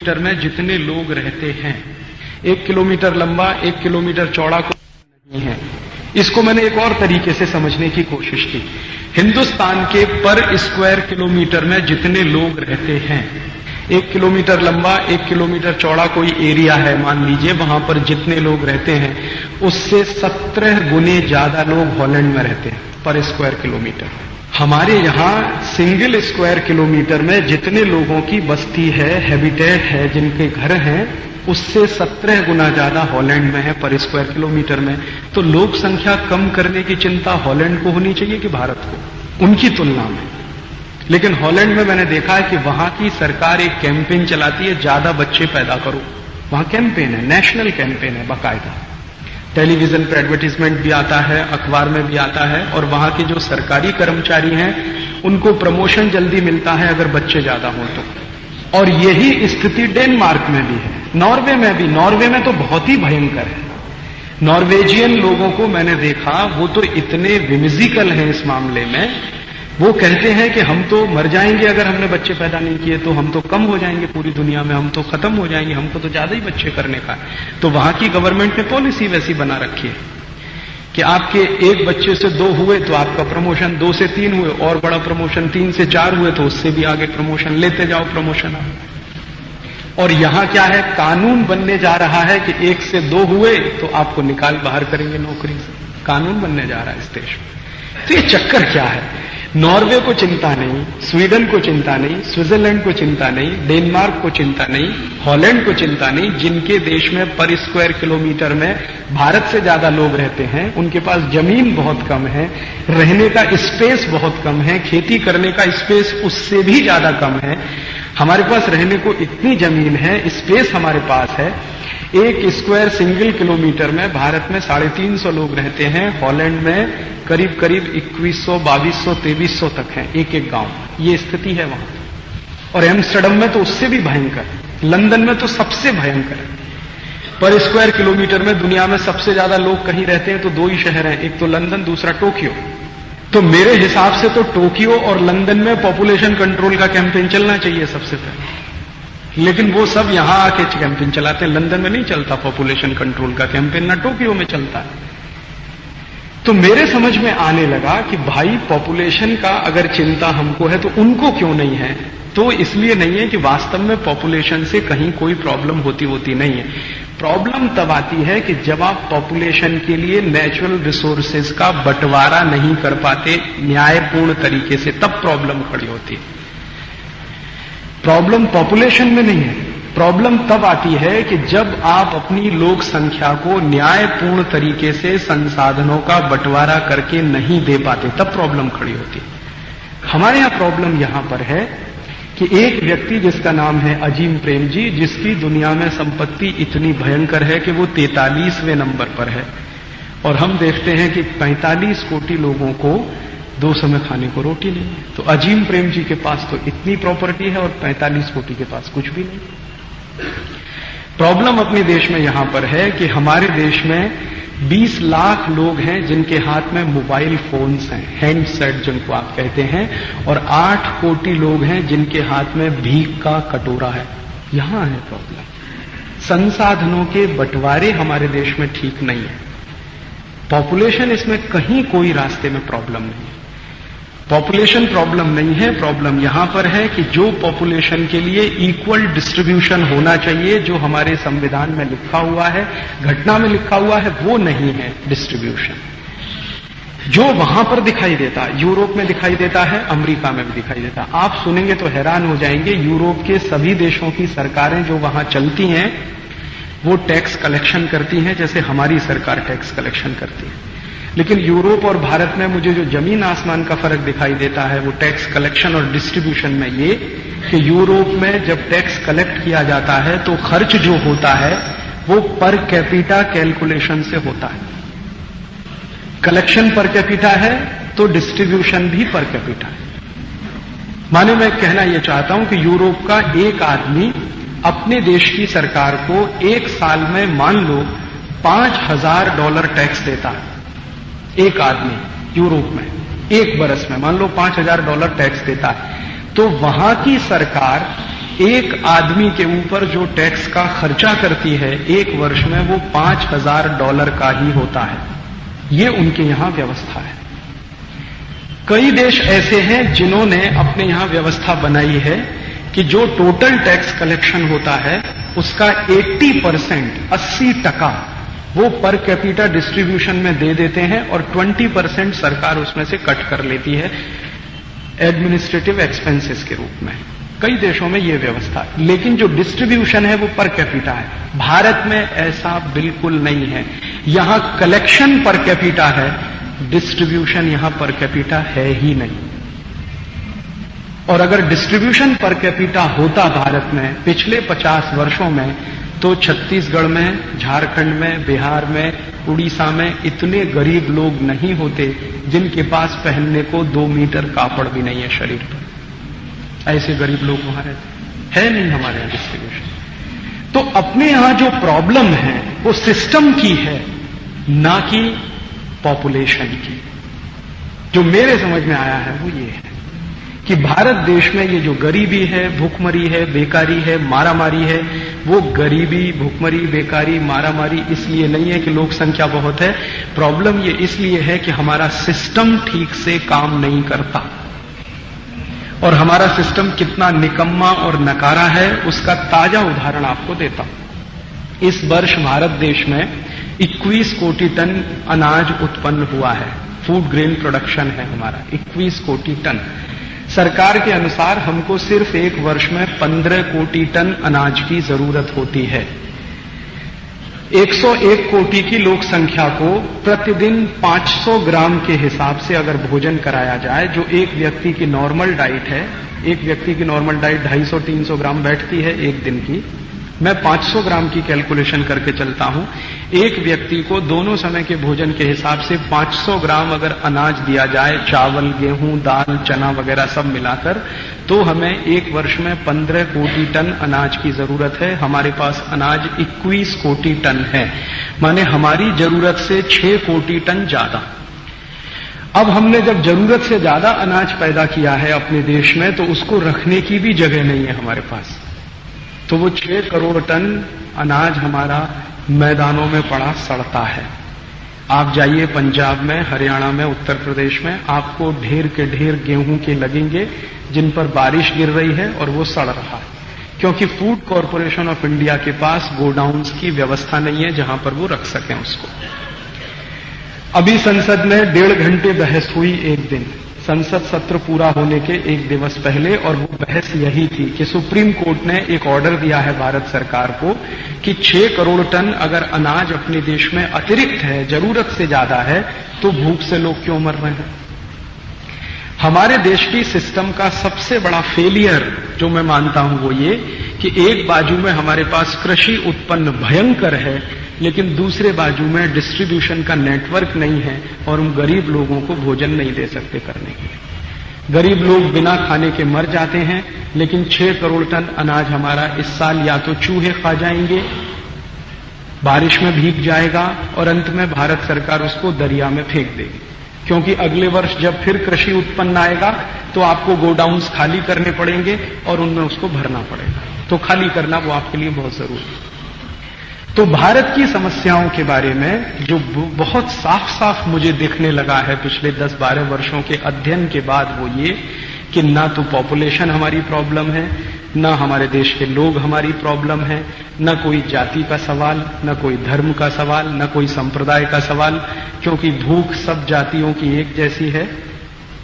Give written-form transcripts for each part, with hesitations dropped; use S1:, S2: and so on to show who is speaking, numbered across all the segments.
S1: Kilometre में जितने लोग रहते हैं, 1 किलोमीटर लंबा 1 किलोमीटर चौड़ा कोई नहीं है। इसको मैंने एक और तरीके से समझने की कोशिश की। हिंदुस्तान के पर स्क्वायर किलोमीटर में जितने लोग रहते हैं, 1 किलोमीटर लंबा 1 किलोमीटर चौड़ा कोई एरिया है, मान लीजिए, वहां पर जितने लोग रहते हैं उससे 17 गुने ज्यादा लोग हॉलैंड में रहते हैं पर स्क्वायर किलोमीटर। हमारे यहां सिंगल स्क्वायर किलोमीटर में जितने लोगों की बस्ती है, हैबिटेट है, जिनके घर हैं, उससे 17 गुना ज्यादा हॉलैंड में है पर स्क्वायर किलोमीटर में। तो लोक संख्या कम करने की चिंता हॉलैंड को होनी चाहिए कि भारत को, उनकी तुलना में। लेकिन हॉलैंड में मैंने देखा है कि वहां की सरकार एक कैंपेन चलाती है, ज्यादा बच्चे पैदा करो। वहां कैंपेन है, नेशनल कैंपेन है बाकायदा। टेलीविजन पर एडवर्टीजमेंट भी आता है, अखबार में भी आता है, और वहां के जो सरकारी कर्मचारी हैं उनको प्रमोशन जल्दी मिलता है अगर बच्चे ज्यादा हों तो। और यही स्थिति डेनमार्क में भी है, नॉर्वे में भी। नॉर्वे में तो बहुत ही भयंकर है। नॉर्वेजियन लोगों को मैंने देखा, वो तो इतने विमिजिकल हैं इस मामले में। वो कहते हैं कि हम तो मर जाएंगे अगर हमने बच्चे पैदा नहीं किए, तो हम तो कम हो जाएंगे पूरी दुनिया में, हम तो खत्म हो जाएंगे, हमको तो ज्यादा ही बच्चे करने का है। तो वहां की गवर्नमेंट ने पॉलिसी वैसी बना रखी है कि आपके 1 बच्चे से 2 हुए तो आपका प्रमोशन, 2 से 3 हुए और बड़ा प्रमोशन, 3 से 4 हुए तो उससे भी आगे प्रमोशन, लेते जाओ प्रमोशन। और यहां क्या है, कानून बनने जा रहा है कि 1 से 2 हुए तो आपको निकाल बाहर करेंगे नौकरी से। कानून बनने जा रहा है इस देश में। तो ये चक्कर क्या है? नॉर्वे को चिंता नहीं, स्वीडन को चिंता नहीं, स्विट्जरलैंड को चिंता नहीं, डेनमार्क को चिंता नहीं, हॉलैंड को चिंता नहीं, जिनके देश में पर स्क्वायर किलोमीटर में भारत से ज्यादा लोग रहते हैं, उनके पास जमीन बहुत कम है, रहने का स्पेस बहुत कम है, खेती करने का स्पेस उससे भी ज्यादा कम है। हमारे पास रहने को इतनी जमीन है, स्पेस हमारे पास है। 1 स्क्वायर सिंगल किलोमीटर में भारत में 350 लोग रहते हैं, हॉलैंड में करीब करीब 2100, 2200, 2300 तक हैं एक एक गांव। ये स्थिति है वहां। और एम्स्टर्डम में तो उससे भी भयंकर, लंदन में तो सबसे भयंकर है। पर स्क्वायर किलोमीटर में दुनिया में सबसे ज्यादा लोग कहीं रहते हैं तो 2 ही शहर हैं, एक तो लंदन, दूसरा टोक्यो। तो मेरे हिसाब से तो टोक्यो और लंदन में पॉपुलेशन कंट्रोल का कैंपेन चलना चाहिए सबसे पहले। लेकिन वो सब यहां आके कैंपेन चलाते हैं। लंदन में नहीं चलता पॉपुलेशन कंट्रोल का कैंपेन, ना टोक्यो में चलता है। तो मेरे समझ में आने लगा कि भाई पॉपुलेशन का अगर चिंता हमको है तो उनको क्यों नहीं है? तो इसलिए नहीं है कि वास्तव में पॉपुलेशन से कहीं कोई प्रॉब्लम होती नहीं है। प्रॉब्लम तब आती है कि जब आप पॉपुलेशन के लिए नेचुरल रिसोर्सेज का बंटवारा नहीं कर पाते न्यायपूर्ण तरीके से, तब प्रॉब्लम खड़ी होती है। प्रॉब्लम पॉपुलेशन में नहीं है, प्रॉब्लम तब आती है कि जब आप अपनी लोक संख्या को न्यायपूर्ण तरीके से संसाधनों का बंटवारा करके नहीं दे पाते, तब प्रॉब्लम खड़ी होती है। हमारे यहां प्रॉब्लम यहां पर है कि एक व्यक्ति जिसका नाम है अजीम प्रेम जी, जिसकी दुनिया में संपत्ति इतनी भयंकर है कि वो 43वें नंबर पर है, और हम देखते हैं कि 45 कोटि लोगों को 2 समय खाने को रोटी नहीं है। तो अजीम प्रेम जी के पास तो इतनी प्रॉपर्टी है और 45 कोटि के पास कुछ भी नहीं। प्रॉब्लम अपने देश में यहां पर है कि हमारे देश में 20 लाख लोग हैं जिनके हाथ में मोबाइल फोन्स हैं, हैंडसेट जिनको आप कहते हैं, और 8 कोटि लोग हैं जिनके हाथ में भीख का कटोरा है। यहां है प्रॉब्लम। संसाधनों के बंटवारे हमारे देश में ठीक नहीं है। पॉपुलेशन इसमें कहीं कोई रास्ते में प्रॉब्लम नहीं है। पॉपुलेशन प्रॉब्लम नहीं है, प्रॉब्लम यहां पर है कि जो पॉपुलेशन के लिए इक्वल डिस्ट्रीब्यूशन होना चाहिए, जो हमारे संविधान में लिखा हुआ है, घटना में लिखा हुआ है, वो नहीं है डिस्ट्रीब्यूशन। जो वहां पर दिखाई देता है, यूरोप में दिखाई देता है, अमेरिका में भी दिखाई देता है। आप सुनेंगे तो हैरान हो जाएंगे, यूरोप के सभी देशों की सरकारें जो वहां चलती हैं वो टैक्स कलेक्शन करती हैं जैसे हमारी सरकार टैक्स कलेक्शन करती है। लेकिन यूरोप और भारत में मुझे जो जमीन आसमान का फर्क दिखाई देता है वो टैक्स कलेक्शन और डिस्ट्रीब्यूशन में ये कि यूरोप में जब टैक्स कलेक्ट किया जाता है तो खर्च जो होता है वो पर कैपिटा कैलकुलेशन से होता है। कलेक्शन पर कैपिटा है तो डिस्ट्रीब्यूशन भी पर कैपिटा है। माने मैं कहना यह चाहता हूं कि यूरोप का एक आदमी अपने देश की सरकार को 1 साल में मान लो $5000 टैक्स देता है। एक आदमी यूरोप में 1 बरस में मान लो $5000 टैक्स देता है, तो वहां की सरकार एक आदमी के ऊपर जो टैक्स का खर्चा करती है एक वर्ष में, वो $5,000 का ही होता है। ये उनके यहां व्यवस्था है। कई देश ऐसे हैं जिन्होंने अपने यहां व्यवस्था बनाई है कि जो टोटल टैक्स कलेक्शन होता है उसका 80%, 80% वो पर कैपिटा डिस्ट्रीब्यूशन में दे देते हैं और 20% सरकार उसमें से कट कर लेती है एडमिनिस्ट्रेटिव एक्सपेंसेस के रूप में। कई देशों में ये व्यवस्था है, लेकिन जो डिस्ट्रीब्यूशन है वो पर कैपिटा है। भारत में ऐसा बिल्कुल नहीं है। यहां कलेक्शन पर कैपिटा है, डिस्ट्रीब्यूशन यहां पर कैपिटा है ही नहीं। और अगर डिस्ट्रीब्यूशन पर कैपिटा होता भारत में पिछले 50 वर्षों में, तो छत्तीसगढ़ में, झारखंड में, बिहार में, उड़ीसा में इतने गरीब लोग नहीं होते जिनके पास पहनने को 2 मीटर कापड़ भी नहीं है शरीर पर। ऐसे गरीब लोग वहां रहते है नहीं हमारे यहां डिस्ट्रीब्यूशन। तो अपने यहां जो प्रॉब्लम है वो सिस्टम की है, ना कि पॉपुलेशन की। जो मेरे समझ में आया है वो ये है कि भारत देश में ये जो गरीबी है, भूखमरी है, बेकारी है, मारामारी है, वो गरीबी, भूखमरी, बेकारी, मारामारी इसलिए नहीं है कि लोक संख्या बहुत है। प्रॉब्लम ये इसलिए है कि हमारा सिस्टम ठीक से काम नहीं करता। और हमारा सिस्टम कितना निकम्मा और नकारा है उसका ताजा उदाहरण आपको देता हूं। इस वर्ष भारत देश में 21 कोटि टन अनाज उत्पन्न हुआ है। फूड ग्रेन प्रोडक्शन है हमारा 21 कोटि टन। सरकार के अनुसार हमको सिर्फ एक वर्ष में 15 कोटि टन अनाज की जरूरत होती है। 101 कोटि की लोक संख्या को प्रतिदिन 500 ग्राम के हिसाब से अगर भोजन कराया जाए, जो एक व्यक्ति की नॉर्मल डाइट है, एक व्यक्ति की नॉर्मल डाइट 250-300 ग्राम बैठती है एक दिन की। मैं 500 ग्राम की कैलकुलेशन करके चलता हूं। एक व्यक्ति को दोनों समय के भोजन के हिसाब से 500 ग्राम अगर अनाज दिया जाए, चावल, गेहूं, दाल, चना वगैरह सब मिलाकर, तो हमें एक वर्ष में 15 कोटि टन अनाज की जरूरत है। हमारे पास अनाज 21 कोटि टन है, माने हमारी जरूरत से 6 कोटि टन ज्यादा। अब हमने जब जरूरत से ज्यादा अनाज पैदा किया है अपने देश में, तो उसको रखने की भी जगह नहीं है हमारे पास। तो वो 6 करोड़ टन अनाज हमारा मैदानों में पड़ा सड़ता है। आप जाइए पंजाब में, हरियाणा में, उत्तर प्रदेश में, आपको ढेर के ढेर गेहूं के लगेंगे जिन पर बारिश गिर रही है और वो सड़ रहा है, क्योंकि फूड कॉरपोरेशन ऑफ इंडिया के पास गोडाउन्स की व्यवस्था नहीं है जहां पर वो रख सकें उसको। अभी संसद में 1.5 घंटे बहस हुई एक दिन, संसद सत्र पूरा होने के एक दिवस पहले, और वो बहस यही थी कि सुप्रीम कोर्ट ने एक ऑर्डर दिया है भारत सरकार को कि 6 करोड़ टन अगर अनाज अपने देश में अतिरिक्त है, जरूरत से ज्यादा है, तो भूख से लोग क्यों मर रहे हैं। हमारे देश की सिस्टम का सबसे बड़ा फेलियर जो मैं मानता हूं वो ये कि एक बाजू में हमारे पास कृषि उत्पन्न भयंकर है, लेकिन दूसरे बाजू में डिस्ट्रीब्यूशन का नेटवर्क नहीं है और हम गरीब लोगों को भोजन नहीं दे सकते करने के लिए। गरीब लोग बिना खाने के मर जाते हैं, लेकिन 6 करोड़ टन अनाज हमारा इस साल या तो चूहे खा जाएंगे, बारिश में भीग जाएगा, और अंत में भारत सरकार उसको दरिया में फेंक देगी। क्योंकि अगले वर्ष जब फिर कृषि उत्पन्न आएगा तो आपको गोडाउन्स खाली करने पड़ेंगे और उनमें उसको भरना पड़ेगा। तो खाली करना वो आपके लिए बहुत जरूरी है। तो भारत की समस्याओं के बारे में जो बहुत साफ साफ मुझे दिखने लगा है पिछले 10-12 वर्षों के अध्ययन के बाद, वो ये कि ना तो पॉपुलेशन हमारी प्रॉब्लम है, ना हमारे देश के लोग हमारी प्रॉब्लम है, न कोई जाति का सवाल, न कोई धर्म का सवाल, न कोई संप्रदाय का सवाल, क्योंकि भूख सब जातियों की एक जैसी है,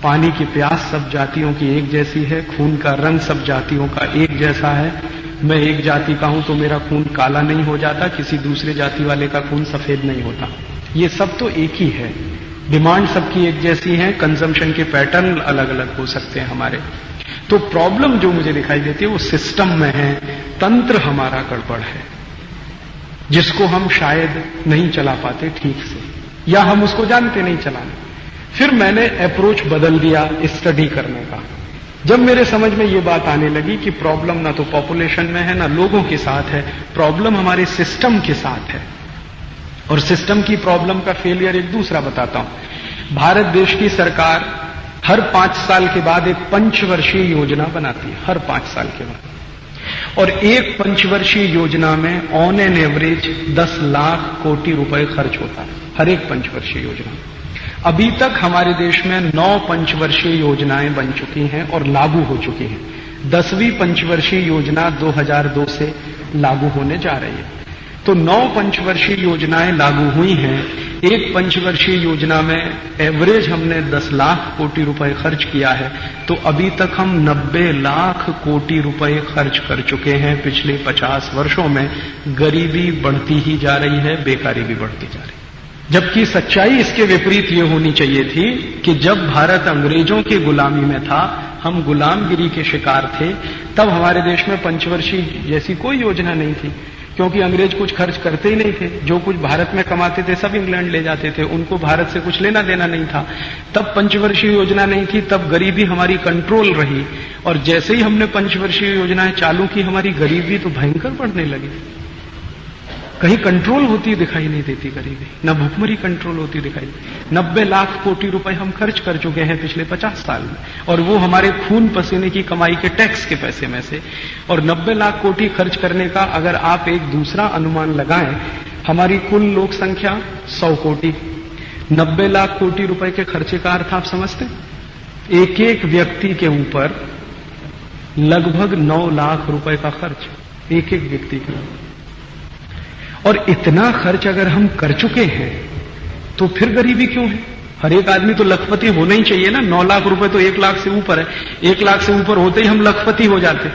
S1: पानी की प्यास सब जातियों की एक जैसी है, खून का रंग सब जातियों का एक जैसा है। मैं एक जाति का हूं तो मेरा खून काला नहीं हो जाता, किसी दूसरे जाति वाले का खून सफेद नहीं होता। ये सब तो एक ही है, डिमांड सबकी एक जैसी है, कंजम्पशन के पैटर्न अलग अलग हो सकते हैं हमारे। तो प्रॉब्लम जो मुझे दिखाई देती है वो सिस्टम में है, तंत्र हमारा गड़बड़ है, जिसको हम शायद नहीं चला पाते ठीक से, या हम उसको जानते नहीं चलाने। फिर मैंने अप्रोच बदल दिया स्टडी करने का। जब मेरे समझ में ये बात आने लगी कि प्रॉब्लम ना तो पॉपुलेशन में है, ना लोगों के साथ है, प्रॉब्लम हमारे सिस्टम के साथ है। और सिस्टम की प्रॉब्लम का फेलियर एक दूसरा बताता हूं। भारत देश की सरकार हर 5 साल के बाद एक पंचवर्षीय योजना बनाती है, हर 5 साल के बाद। और एक पंचवर्षीय योजना में ऑन एन एवरेज 10 लाख कोटि रुपए खर्च होता है, हर एक पंचवर्षीय योजना। अभी तक हमारे देश में 9 पंचवर्षीय योजनाएं बन चुकी हैं और लागू हो चुकी हैं। 10वीं पंचवर्षीय योजना 2002 से लागू होने जा रही है। तो 9 पंचवर्षीय योजनाएं लागू हुई हैं। एक पंचवर्षीय योजना में एवरेज हमने 10 लाख कोटि रुपए खर्च किया है, तो अभी तक हम 90 लाख कोटि रुपए खर्च कर चुके हैं। पिछले 50 वर्षों में गरीबी बढ़ती ही जा रही है, बेकारी भी बढ़ती जा रही है। जबकि सच्चाई इसके विपरीत ये होनी चाहिए थी कि जब भारत अंग्रेजों की गुलामी में था, हम गुलामगिरी के शिकार थे, तब हमारे देश में पंचवर्षीय जैसी कोई योजना नहीं थी, क्योंकि अंग्रेज कुछ खर्च करते ही नहीं थे। जो कुछ भारत में कमाते थे सब इंग्लैंड ले जाते थे, उनको भारत से कुछ लेना देना नहीं था। तब पंचवर्षीय योजना नहीं थी, तब गरीबी हमारी कंट्रोल रही। और जैसे ही हमने पंचवर्षीय योजनाएं चालू की, हमारी गरीबी तो भयंकर बढ़ने लगी। कहीं कंट्रोल होती दिखाई नहीं देती गरीबी, न भुखमरी कंट्रोल होती दिखाई। 90 लाख कोटि रुपए हम खर्च कर चुके हैं पिछले 50 साल में, और वो हमारे खून पसीने की कमाई के टैक्स के पैसे में से। और 90 लाख कोटि खर्च करने का अगर आप एक दूसरा अनुमान लगाएं, हमारी कुल लोक संख्या 100 कोटि, 90 लाख कोटि रुपए के खर्चे का अर्थ आप समझते? एक एक व्यक्ति के ऊपर लगभग 9 लाख रुपए का खर्च, एक एक व्यक्ति के ऊपर। और इतना खर्च अगर हम कर चुके हैं तो फिर गरीबी क्यों है? हर एक आदमी तो लखपति होना ही चाहिए ना। 9 लाख रुपए तो 1 लाख से ऊपर है, 1 लाख से ऊपर होते ही हम लखपति हो जाते।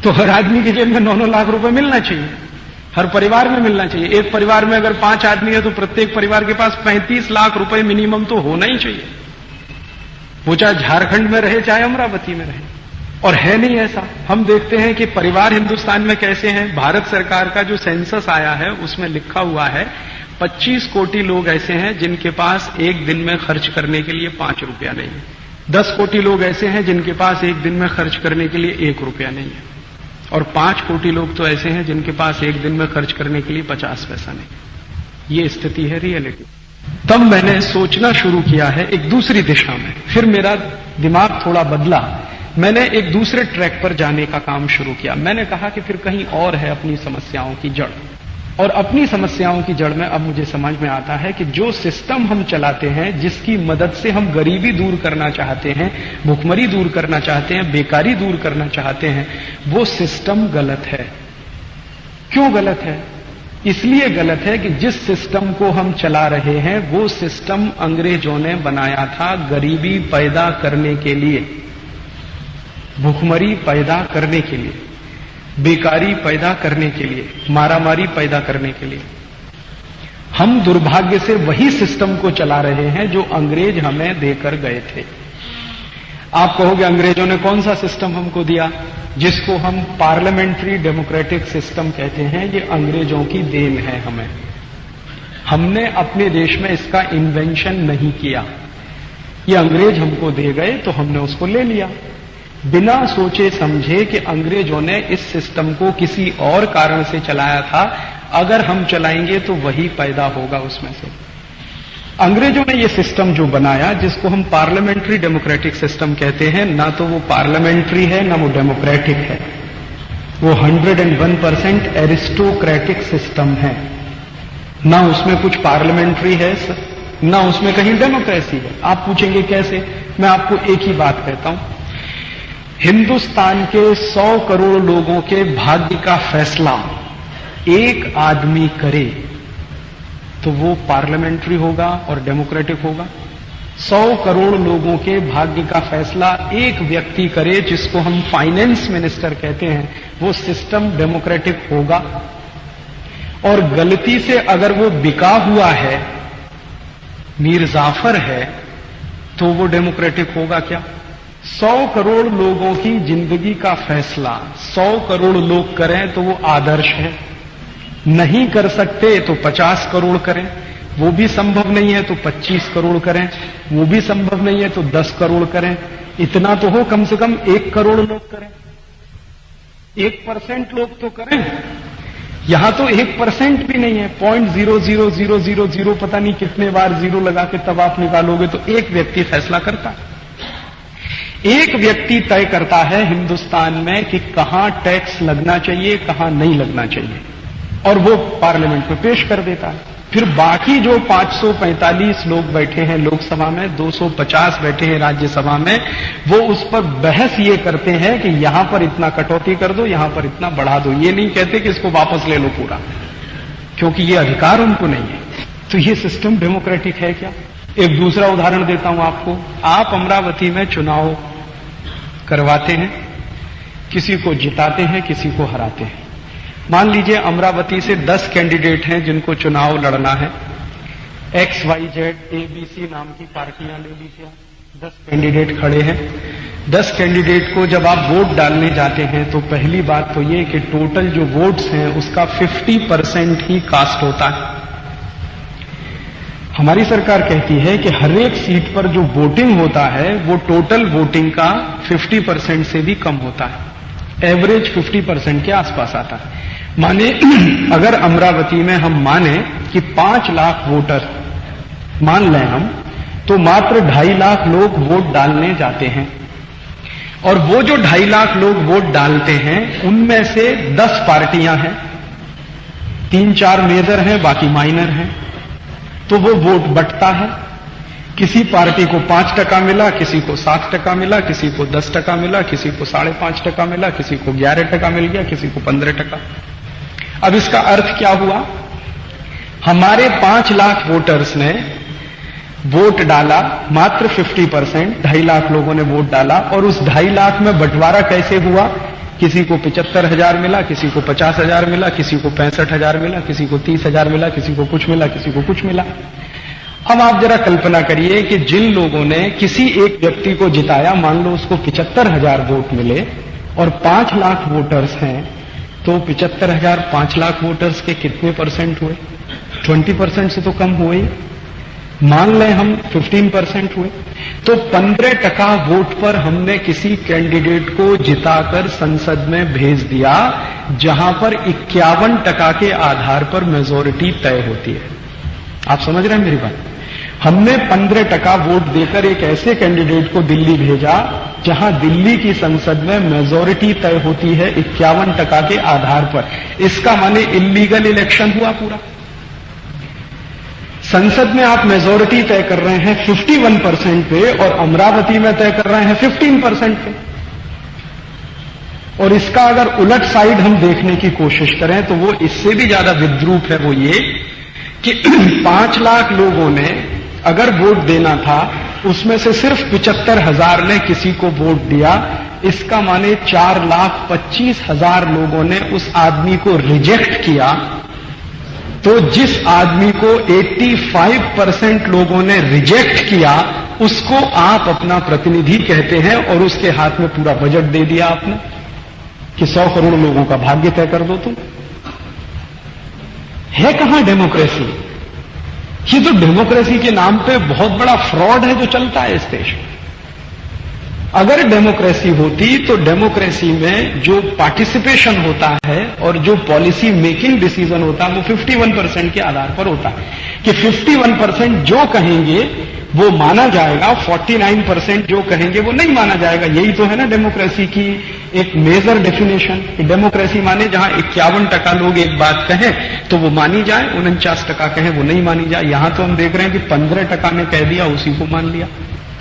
S1: तो हर आदमी की जेब में 9-9 लाख रुपए मिलना चाहिए, हर परिवार में मिलना चाहिए। एक परिवार में अगर 5 आदमी है तो प्रत्येक परिवार के पास 35 लाख रुपए मिनिमम तो होना ही चाहिए, वो चाहे झारखंड में रहे चाहे अमरावती में रहे। और है नहीं ऐसा। हम देखते हैं कि परिवार हिंदुस्तान में कैसे हैं। भारत सरकार का जो सेंसस आया है उसमें लिखा हुआ है 25 कोटि लोग ऐसे हैं जिनके पास एक दिन में खर्च करने के लिए 5 रुपया नहीं है। 10 कोटि लोग ऐसे हैं जिनके पास एक दिन में खर्च करने के लिए 1 रुपया नहीं है। और 5 कोटि लोग तो ऐसे हैं जिनके पास एक दिन में खर्च करने के लिए 50 पैसा नहीं। ये स्थिति है रियलिटी। तब मैंने सोचना शुरू किया है एक दूसरी दिशा में। फिर मेरा दिमाग थोड़ा बदला, मैंने एक दूसरे ट्रैक पर जाने का काम शुरू किया। मैंने कहा कि फिर कहीं और है अपनी समस्याओं की जड़। और अपनी समस्याओं की जड़ में अब मुझे समझ में आता है कि जो सिस्टम हम चलाते हैं, जिसकी मदद से हम गरीबी दूर करना चाहते हैं, भुखमरी दूर करना चाहते हैं, बेकारी दूर करना चाहते हैं, वो सिस्टम गलत है। क्यों गलत है? इसलिए गलत है कि जिस सिस्टम को हम चला रहे हैं वो सिस्टम अंग्रेजों ने बनाया था गरीबी पैदा करने के लिए, भुखमरी पैदा करने के लिए, बेकारी पैदा करने के लिए, मारामारी पैदा करने के लिए। हम दुर्भाग्य से वही सिस्टम को चला रहे हैं जो अंग्रेज हमें देकर गए थे। आप कहोगे अंग्रेजों ने कौन सा सिस्टम हमको दिया? जिसको हम पार्लियामेंट्री डेमोक्रेटिक सिस्टम कहते हैं, ये अंग्रेजों की देन है हमें। हमने अपने देश में इसका इन्वेंशन नहीं किया, ये अंग्रेज हमको दे गए तो हमने उसको ले लिया, बिना सोचे समझे कि अंग्रेजों ने इस सिस्टम को किसी और कारण से चलाया था, अगर हम चलाएंगे तो वही पैदा होगा उसमें से। अंग्रेजों ने ये सिस्टम जो बनाया, जिसको हम पार्लियामेंट्री डेमोक्रेटिक सिस्टम कहते हैं, ना तो वो पार्लियामेंट्री है ना वो डेमोक्रेटिक है, वो 101% एरिस्टोक्रेटिक सिस्टम है। ना उसमें कुछ पार्लियामेंट्री है, ना उसमें कहीं डेमोक्रेसी है। आप पूछेंगे कैसे? मैं आपको एक ही बात कहता हूं, हिंदुस्तान के 100 करोड़ लोगों के भाग्य का फैसला एक आदमी करे तो वो पार्लियामेंट्री होगा और डेमोक्रेटिक होगा। 100 करोड़ लोगों के भाग्य का फैसला एक व्यक्ति करे, जिसको हम फाइनेंस मिनिस्टर कहते हैं, वो सिस्टम डेमोक्रेटिक होगा। और गलती से अगर वो बिका हुआ है, मीर जाफर है, तो वो डेमोक्रेटिक होगा क्या? 100 करोड़ लोगों की जिंदगी का फैसला 100 करोड़ लोग करें तो वो आदर्श है। नहीं कर सकते तो 50 करोड़ करें, वो भी संभव नहीं है तो 25 करोड़ करें, वो भी संभव नहीं है तो 10 करोड़ करें। इतना तो हो कम से कम 1 करोड़ लोग करें, 1% लोग तो करें। यहां तो 1% भी नहीं है, 0.00000 पता नहीं कितने बार जीरो लगा के तब आप निकालोगे तो एक व्यक्ति फैसला करता है। एक व्यक्ति तय करता है हिंदुस्तान में कि कहां टैक्स लगना चाहिए, कहां नहीं लगना चाहिए, और वो पार्लियामेंट में पेश कर देता है। फिर बाकी जो 545 लोग बैठे हैं लोकसभा में, 250 बैठे हैं राज्यसभा में, वो उस पर बहस ये करते हैं कि यहां पर इतना कटौती कर दो, यहां पर इतना बढ़ा दो। ये नहीं कहते कि इसको वापस ले लो पूरा, क्योंकि ये अधिकार उनको नहीं है। तो ये सिस्टम डेमोक्रेटिक है क्या? एक दूसरा उदाहरण देता हूं आपको। आप अमरावती में चुनाव करवाते हैं, किसी को जिताते हैं, किसी को हराते हैं। मान लीजिए अमरावती से 10 कैंडिडेट हैं जिनको चुनाव लड़ना है। XYZ ABC नाम की पार्टियां ले लीजिए, 10 कैंडिडेट खड़े हैं। 10 कैंडिडेट को जब आप वोट डालने जाते हैं तो पहली बात तो ये कि टोटल जो वोट्स हैं उसका 50% ही कास्ट होता है। हमारी सरकार कहती है कि हर एक सीट पर जो वोटिंग होता है वो टोटल वोटिंग का 50% से भी कम होता है, एवरेज 50% के आसपास आता है। माने अगर अमरावती में हम माने कि 5 लाख वोटर मान लें हम, तो मात्र 2.5 लाख लोग वोट डालने जाते हैं, और वो जो 2.5 लाख लोग वोट डालते हैं उनमें से 10 पार्टियां हैं, 3-4 मेजर हैं, बाकी माइनर हैं। तो वो वोट बंटता है, किसी पार्टी को 5% मिला, किसी को 7% मिला, किसी को 10% मिला, किसी को 5.5% मिला, किसी को 11% मिल गया, किसी को 15%। अब इसका अर्थ क्या हुआ? हमारे 5 लाख वोटर्स ने वोट डाला, मात्र 50%, 2.5 लाख लोगों ने वोट डाला, और उस 2.5 लाख में बंटवारा कैसे हुआ? किसी को 75,000 मिला, किसी को 50,000 मिला, किसी को 65,000 मिला, किसी को 30,000 मिला, किसी को कुछ मिला, किसी को कुछ मिला। अब आप जरा कल्पना करिए कि जिन लोगों ने किसी एक व्यक्ति को जिताया, मान लो उसको 75,000 वोट मिले और 5 लाख वोटर्स हैं, तो 75,000 5 लाख वोटर्स के कितने परसेंट हुए? 20% से तो कम हुए ही। मान लें हम 15% हुए, तो 15% वोट पर हमने किसी कैंडिडेट को जिताकर संसद में भेज दिया, जहां पर 51% के आधार पर मेजोरिटी तय होती है। आप समझ रहे हैं मेरी बात? हमने 15% वोट देकर एक ऐसे कैंडिडेट को दिल्ली भेजा जहां दिल्ली की संसद में मेजोरिटी तय होती है 51% के आधार पर। इसका माने इल्लीगल इलेक्शन हुआ पूरा। संसद में आप मेजोरिटी तय कर रहे हैं 51% पे, और अमरावती में तय कर रहे हैं 15% पे। और इसका अगर उलट साइड हम देखने की कोशिश करें तो वो इससे भी ज्यादा विद्रूप है। वो ये कि 5 लाख लोगों ने अगर वोट देना था, उसमें से सिर्फ 75,000 ने किसी को वोट दिया। इसका माने 4,25,000 लोगों ने उस आदमी को रिजेक्ट किया। तो जिस आदमी को 85% लोगों ने रिजेक्ट किया, उसको आप अपना प्रतिनिधि कहते हैं, और उसके हाथ में पूरा बजट दे दिया आपने कि 100 करोड़ लोगों का भाग्य तय कर दो तुम। है कहां डेमोक्रेसी? ये तो डेमोक्रेसी के नाम पे बहुत बड़ा फ्रॉड है जो चलता है इस देश में। अगर डेमोक्रेसी होती तो डेमोक्रेसी में जो पार्टिसिपेशन होता है और जो पॉलिसी मेकिंग डिसीजन होता है वो 51% के आधार पर होता है कि 51% जो कहेंगे वो माना जाएगा, 49% जो कहेंगे वो नहीं माना जाएगा। यही तो है ना डेमोक्रेसी की एक मेजर डेफिनेशन। डेमोक्रेसी माने जहां 51% लोग एक बात कहें तो वो मानी जाए, 49% कहें वो नहीं मानी जाए। यहां तो हम देख रहे हैं कि 15% ने कह दिया, उसी को मान लिया।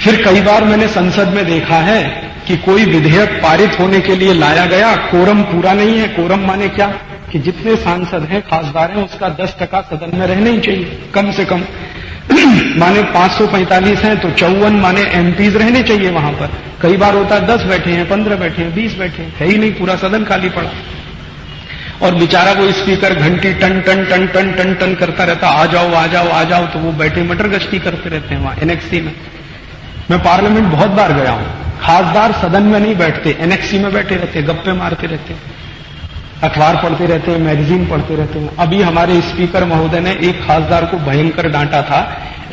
S1: फिर कई बार मैंने संसद में देखा है कि कोई विधेयक पारित होने के लिए लाया गया, कोरम पूरा नहीं है। कोरम माने क्या? कि जितने सांसद हैं, खासदार हैं, उसका 10% सदन में रहना ही चाहिए कम से कम। माने 545 हैं तो 54 माने एमपीज रहने चाहिए वहां पर। कई बार होता है 10 बैठे हैं, 15 बैठे हैं, 20 बैठे हैं, है ही नहीं, पूरा सदन खाली पड़ा। और बेचारा वो स्पीकर घंटी टन टन टन टन टन टन करता रहता, आ जाओ आ जाओ आ जाओ। तो वो बैठे मटर गश्ती करते रहते हैं वहां एनेक्सी में। मैं पार्लियामेंट बहुत बार गया हूं। खासदार सदन में नहीं बैठते, एनेक्सी में बैठे रहते, गप्पे मारते रहते, अखबार पढ़ते रहते हैं, मैगजीन पढ़ते रहते हैं। अभी हमारे स्पीकर महोदय ने एक खासदार को भयंकर डांटा था।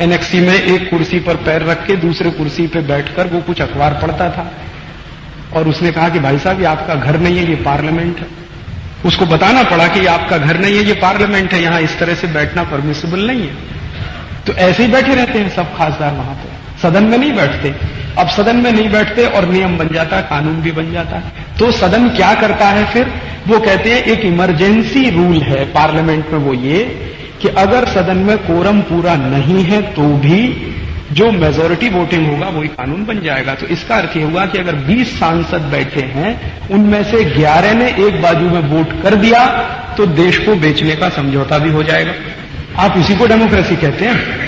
S1: एनेक्सी में एक कुर्सी पर पैर रख के दूसरे कुर्सी पे बैठकर वो कुछ अखबार पढ़ता था, और उसने कहा कि भाई साहब ये आपका घर नहीं है, ये पार्लियामेंट है। उसको बताना पड़ा कि ये आपका घर नहीं है, ये पार्लियामेंट है, यहां इस तरह से बैठना परमिसिबल नहीं है। तो ऐसे ही बैठे रहते हैं सब खासदार वहां पे। सदन में नहीं बैठते। अब सदन में नहीं बैठते और नियम बन जाता है, कानून भी बन जाता है। तो सदन क्या करता है फिर? वो कहते हैं एक इमरजेंसी रूल है पार्लियामेंट में, वो ये कि अगर सदन में कोरम पूरा नहीं है तो भी जो मेजॉरिटी वोटिंग होगा वही कानून बन जाएगा। तो इसका अर्थ यह हुआ कि अगर 20 सांसद बैठे हैं, उनमें से 11 ने एक बाजू में वोट कर दिया तो देश को बेचने का समझौता भी हो जाएगा। आप इसी को डेमोक्रेसी कहते हैं।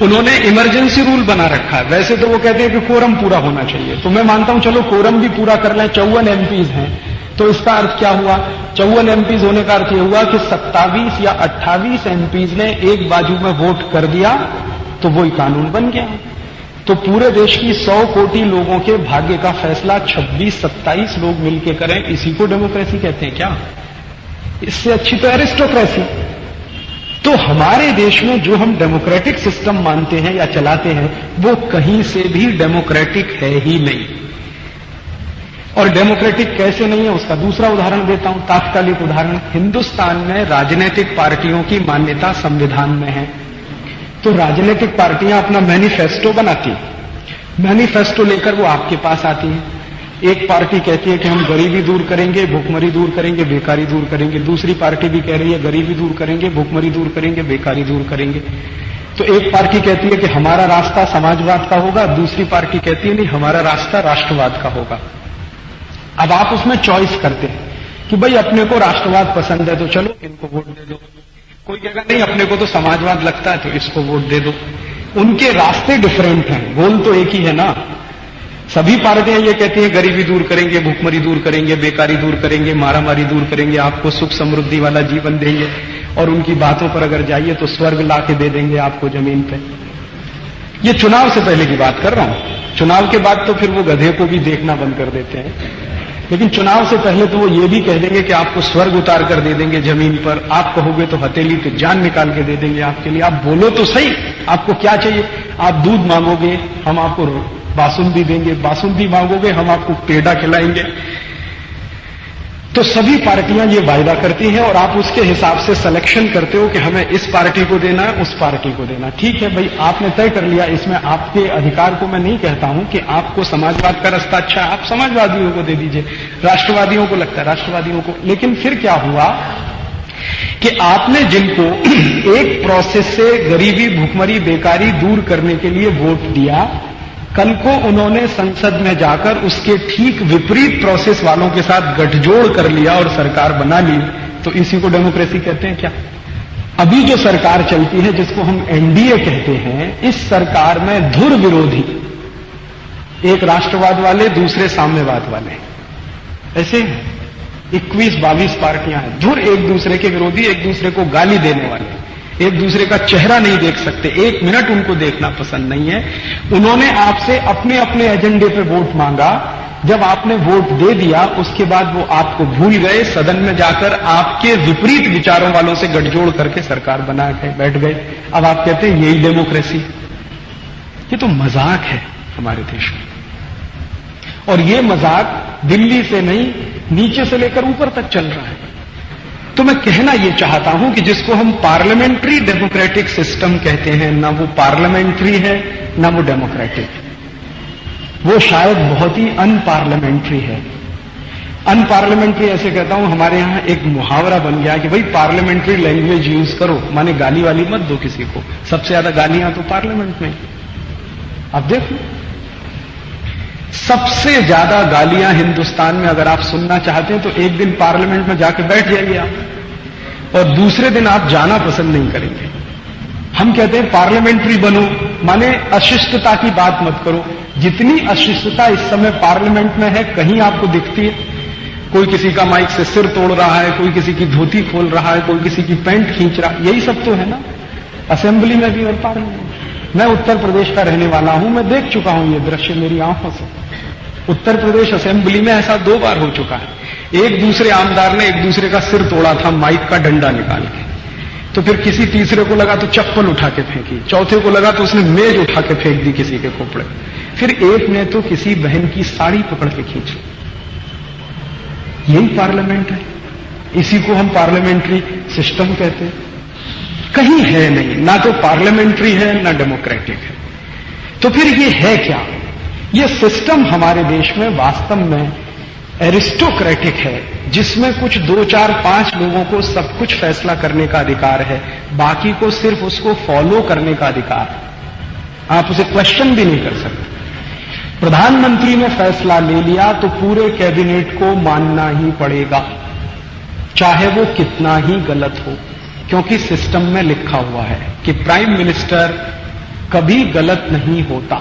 S1: उन्होंने इमरजेंसी रूल बना रखा है। वैसे तो वो कहते हैं कि कोरम पूरा होना चाहिए, तो मैं मानता हूं चलो कोरम भी पूरा कर लें। 54 एमपीज हैं, तो इसका अर्थ क्या हुआ? 54 एमपीज होने का अर्थ यह हुआ कि 27 या 28 एमपीज ने एक बाजू में वोट कर दिया तो वही कानून बन गया। तो पूरे देश की 100 कोटि लोगों के भाग्य का फैसला 26-27 लोग मिलकर करें, इसी को डेमोक्रेसी कहते हैं क्या? इससे अच्छी तो एरिस्टोक्रेसी। तो हमारे देश में जो हम डेमोक्रेटिक सिस्टम मानते हैं या चलाते हैं, वो कहीं से भी डेमोक्रेटिक है ही नहीं। और डेमोक्रेटिक कैसे नहीं है उसका दूसरा उदाहरण देता हूं, तात्कालिक उदाहरण। हिंदुस्तान में राजनीतिक पार्टियों की मान्यता संविधान में है। तो राजनीतिक पार्टियां अपना मैनिफेस्टो बनाती, मैनिफेस्टो लेकर वो आपके पास आती हैं। एक पार्टी कहती है कि हम गरीबी दूर करेंगे, भुखमरी दूर करेंगे, बेकारी दूर करेंगे। दूसरी पार्टी भी कह रही है गरीबी दूर करेंगे, भुखमरी दूर करेंगे, बेकारी दूर करेंगे। तो एक पार्टी कहती है कि हमारा रास्ता समाजवाद का होगा, दूसरी पार्टी कहती है नहीं हमारा रास्ता राष्ट्रवाद का होगा। अब आप उसमें चॉइस करते हैं कि भाई अपने को राष्ट्रवाद पसंद है तो चलो इनको वोट दे दो। कोई कहेगा नहीं अपने को तो समाजवाद लगता है तो इसको वोट दे दो। उनके रास्ते डिफरेंट हैं, गोल तो एक ही है ना। सभी पार्टियां ये कहती हैं गरीबी दूर करेंगे, भुखमरी दूर करेंगे, बेकारी दूर करेंगे, मारामारी दूर करेंगे, आपको सुख समृद्धि वाला जीवन देंगे, और उनकी बातों पर अगर जाइए तो स्वर्ग ला के दे देंगे आपको जमीन पे। ये चुनाव से पहले की बात कर रहा हूं। चुनाव के बाद तो फिर वो गधे को भी देखना बंद कर देते हैं, लेकिन चुनाव से पहले तो वो ये भी कह देंगे कि आपको स्वर्ग उतार कर दे देंगे जमीन पर। आप कहोगे तो हथेली पे जान निकाल के दे देंगे आपके लिए। आप बोलो तो सही, आपको क्या चाहिए? आप दूध मांगोगे, हम आपको बासुंदी देंगे। बासुंदी मांगोगे, हम आपको पेड़ा खिलाएंगे। तो सभी पार्टियां ये वायदा करती हैं और आप उसके हिसाब से सिलेक्शन करते हो कि हमें इस पार्टी को देना है, उस पार्टी को देना। ठीक है भाई, आपने तय कर लिया। इसमें आपके अधिकार को मैं नहीं कहता हूं कि आपको समाजवाद का रास्ता अच्छा है, आप समाजवादियों को दे दीजिए, राष्ट्रवादियों को लगता है राष्ट्रवादियों को। लेकिन फिर क्या हुआ कि आपने जिनको एक प्रोसेस से गरीबी, भुखमरी, बेकारी दूर करने के लिए वोट दिया, कल को उन्होंने संसद में जाकर उसके ठीक विपरीत प्रोसेस वालों के साथ गठजोड़ कर लिया और सरकार बना ली, तो इसी को डेमोक्रेसी कहते हैं क्या? अभी जो सरकार चलती है जिसको हम एनडीए कहते हैं, इस सरकार में धुर विरोधी, एक राष्ट्रवाद वाले, दूसरे साम्यवाद वाले, ऐसे 21-22 पार्टियां हैं। धुर एक दूसरे के विरोधी, एक दूसरे को गाली देने वाले, एक दूसरे का चेहरा नहीं देख सकते, एक मिनट उनको देखना पसंद नहीं है। उन्होंने आपसे अपने अपने एजेंडे पे वोट मांगा। जब आपने वोट दे दिया उसके बाद वो आपको भूल गए, सदन में जाकर आपके विपरीत विचारों वालों से गठजोड़ करके सरकार बना के बैठ गए। अब आप कहते हैं यही डेमोक्रेसी। ये तो मजाक है हमारे देश में, और ये मजाक दिल्ली से नहीं, नीचे से लेकर ऊपर तक चल रहा है। तो मैं कहना यह चाहता हूं कि जिसको हम पार्लियामेंट्री डेमोक्रेटिक सिस्टम कहते हैं, ना वो पार्लियामेंट्री है ना वो डेमोक्रेटिक, वो शायद बहुत ही अनपार्लियामेंट्री है। अनपार्लियामेंट्री ऐसे कहता हूं, हमारे यहां एक मुहावरा बन गया कि भाई पार्लियामेंट्री लैंग्वेज यूज करो, माने गाली वाली मत दो किसी को। सबसे ज्यादा गालियां तो पार्लियामेंट में। अब देखो, सबसे ज्यादा गालियां हिंदुस्तान में अगर आप सुनना चाहते हैं तो एक दिन पार्लियामेंट में जाके बैठ जाइए आप, और दूसरे दिन आप जाना पसंद नहीं करेंगे। हम कहते हैं पार्लियामेंट्री बनो, माने अशिष्टता की बात मत करो। जितनी अशिष्टता इस समय पार्लियामेंट में है, कहीं आपको दिखती है? कोई किसी का माइक से सिर तोड़ रहा है, कोई किसी की धोती खोल रहा है, कोई किसी की पैंट खींच रहा है, यही सब तो है ना असेंबली में भी और पार्लियामेंट। मैं उत्तर प्रदेश का रहने वाला हूं, मैं देख चुका हूं ये दृश्य मेरी आंखों से। उत्तर प्रदेश असेंबली में ऐसा 2 बार हो चुका है। एक दूसरे आमदार ने एक दूसरे का सिर तोड़ा था माइक का डंडा निकाल के, तो फिर किसी तीसरे को लगा तो चप्पल उठा के फेंकी, चौथे को लगा तो उसने मेज उठा के फेंक दी किसी के खोपड़े, फिर एक ने तो किसी बहन की साड़ी पकड़ के खींची। यही पार्लियामेंट है, इसी को हम पार्लियामेंट्री सिस्टम कहते हैं। कहीं है नहीं, ना तो पार्लियामेंट्री है ना डेमोक्रेटिक है। तो फिर ये है क्या? ये सिस्टम हमारे देश में वास्तव में एरिस्टोक्रेटिक है, जिसमें कुछ 2, 4, 5 लोगों को सब कुछ फैसला करने का अधिकार है, बाकी को सिर्फ उसको फॉलो करने का अधिकार है। आप उसे क्वेश्चन भी नहीं कर सकते। प्रधानमंत्री ने फैसला ले लिया तो पूरे कैबिनेट को मानना ही पड़ेगा, चाहे वो कितना ही गलत हो, क्योंकि सिस्टम में लिखा हुआ है कि प्राइम मिनिस्टर कभी गलत नहीं होता।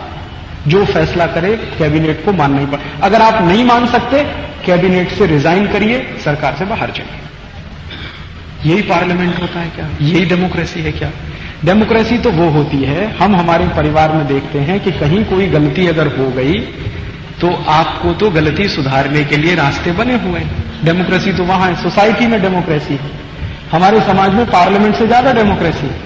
S1: जो फैसला करे कैबिनेट को मानना ही पड़ेगा। अगर आप नहीं मान सकते, कैबिनेट से रिजाइन करिए, सरकार से बाहर जाइए। यही पार्लियामेंट होता है क्या? यही डेमोक्रेसी है क्या? डेमोक्रेसी तो वो होती है, हम हमारे परिवार में देखते हैं कि कहीं कोई गलती अगर हो गई तो आपको तो गलती सुधारने के लिए रास्ते बने हुए हैं। डेमोक्रेसी तो वहां है, सोसाइटी में डेमोक्रेसी है। हमारे समाज में पार्लियामेंट से ज्यादा डेमोक्रेसी है।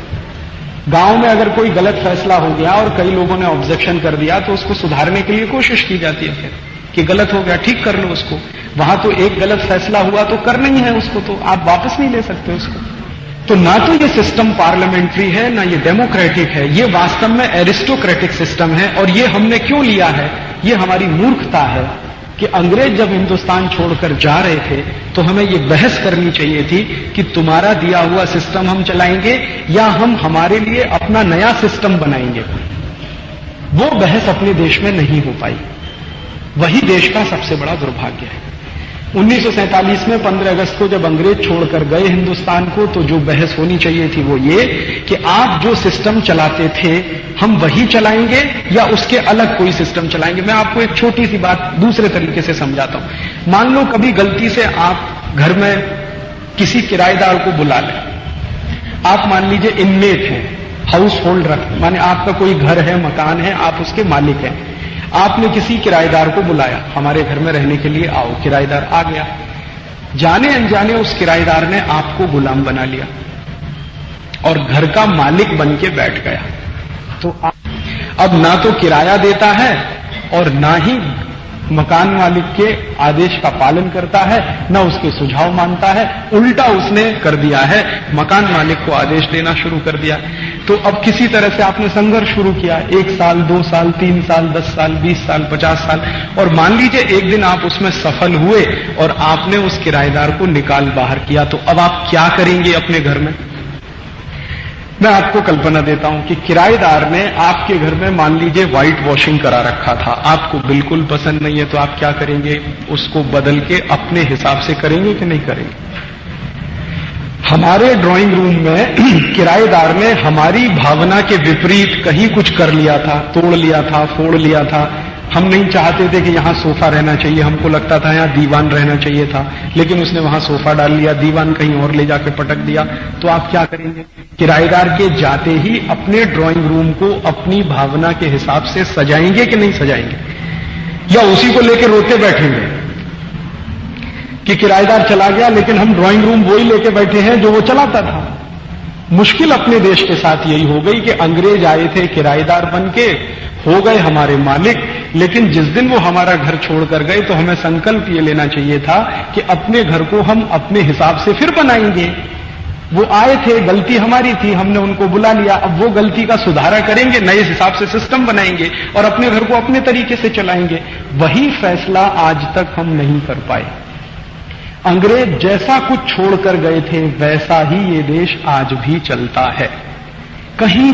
S1: गांव में अगर कोई गलत फैसला हो गया और कई लोगों ने ऑब्जेक्शन कर दिया तो उसको सुधारने के लिए कोशिश की जाती है फिर कि गलत हो गया, ठीक कर लो उसको। वहां तो एक गलत फैसला हुआ तो करना ही है उसको, तो आप वापस नहीं ले सकते उसको। तो ना तो ये सिस्टम पार्लियामेंट्री है, ना ये डेमोक्रेटिक है, ये वास्तव में एरिस्टोक्रेटिक सिस्टम है। और ये हमने क्यों लिया है? ये हमारी मूर्खता है कि अंग्रेज जब हिंदुस्तान छोड़कर जा रहे थे तो हमें ये बहस करनी चाहिए थी कि तुम्हारा दिया हुआ सिस्टम हम चलाएंगे या हम हमारे लिए अपना नया सिस्टम बनाएंगे। वो बहस अपने देश में नहीं हो पाई। वही देश का सबसे बड़ा दुर्भाग्य है। 1947 में 15 अगस्त को जब अंग्रेज छोड़कर गए हिंदुस्तान को, तो जो बहस होनी चाहिए थी वो ये कि आप जो सिस्टम चलाते थे हम वही चलाएंगे या उसके अलग कोई सिस्टम चलाएंगे। मैं आपको एक छोटी सी बात दूसरे तरीके से समझाता हूं। मान लो कभी गलती से आप घर में किसी किराएदार को बुला लें। आप मान लीजिए इनमेट हैं, हाउस होल्ड रख, माने आपका कोई घर है, मकान है, आप उसके मालिक हैं। आपने किसी किराएदार को बुलाया, हमारे घर में रहने के लिए आओ। किराएदार आ गया, जाने अनजाने उस किराएदार ने आपको गुलाम बना लिया और घर का मालिक बन के बैठ गया। तो अब ना तो किराया देता है और ना ही मकान मालिक के आदेश का पालन करता है, न उसके सुझाव मानता है, उल्टा उसने कर दिया है, मकान मालिक को आदेश देना शुरू कर दिया। तो अब किसी तरह से आपने संघर्ष शुरू किया, 1 साल, 2 साल, 3 साल, 10 साल, 20 साल, 50 साल, और मान लीजिए एक दिन आप उसमें सफल हुए और आपने उस किराएदार को निकाल बाहर किया। तो अब आप क्या करेंगे अपने घर में? मैं आपको कल्पना देता हूं कि किराएदार ने आपके घर में मान लीजिए व्हाइट वॉशिंग करा रखा था, आपको बिल्कुल पसंद नहीं है, तो आप क्या करेंगे? उसको बदल के अपने हिसाब से करेंगे कि नहीं करेंगे? हमारे ड्राइंग रूम में किराएदार ने हमारी भावना के विपरीत कहीं कुछ कर लिया था, तोड़ लिया था, फोड़ लिया था। हम नहीं चाहते थे कि यहां सोफा रहना चाहिए, हमको लगता था यहां दीवान रहना चाहिए था, लेकिन उसने वहां सोफा डाल लिया, दीवान कहीं और ले जाके पटक दिया। तो आप क्या करेंगे? किराएदार के जाते ही अपने ड्राइंग रूम को अपनी भावना के हिसाब से सजाएंगे कि नहीं सजाएंगे, या उसी को लेकर रोते बैठेंगे कि किराएदार चला गया लेकिन हम ड्राइंग रूम वही लेके बैठे हैं जो वो चलाता था। मुश्किल अपने देश के साथ यही हो गई कि अंग्रेज आए थे किराएदार बनके, हो गए हमारे मालिक, लेकिन जिस दिन वो हमारा घर छोड़कर गए तो हमें संकल्प ये लेना चाहिए था कि अपने घर को हम अपने हिसाब से फिर बनाएंगे। वो आए थे, गलती हमारी थी, हमने उनको बुला लिया, अब वो गलती का सुधारा करेंगे, नए हिसाब से सिस्टम बनाएंगे और अपने घर को अपने तरीके से चलाएंगे। वही फैसला आज तक हम नहीं कर पाए। अंग्रेज जैसा कुछ छोड़कर गए थे वैसा ही ये देश आज भी चलता है। कहीं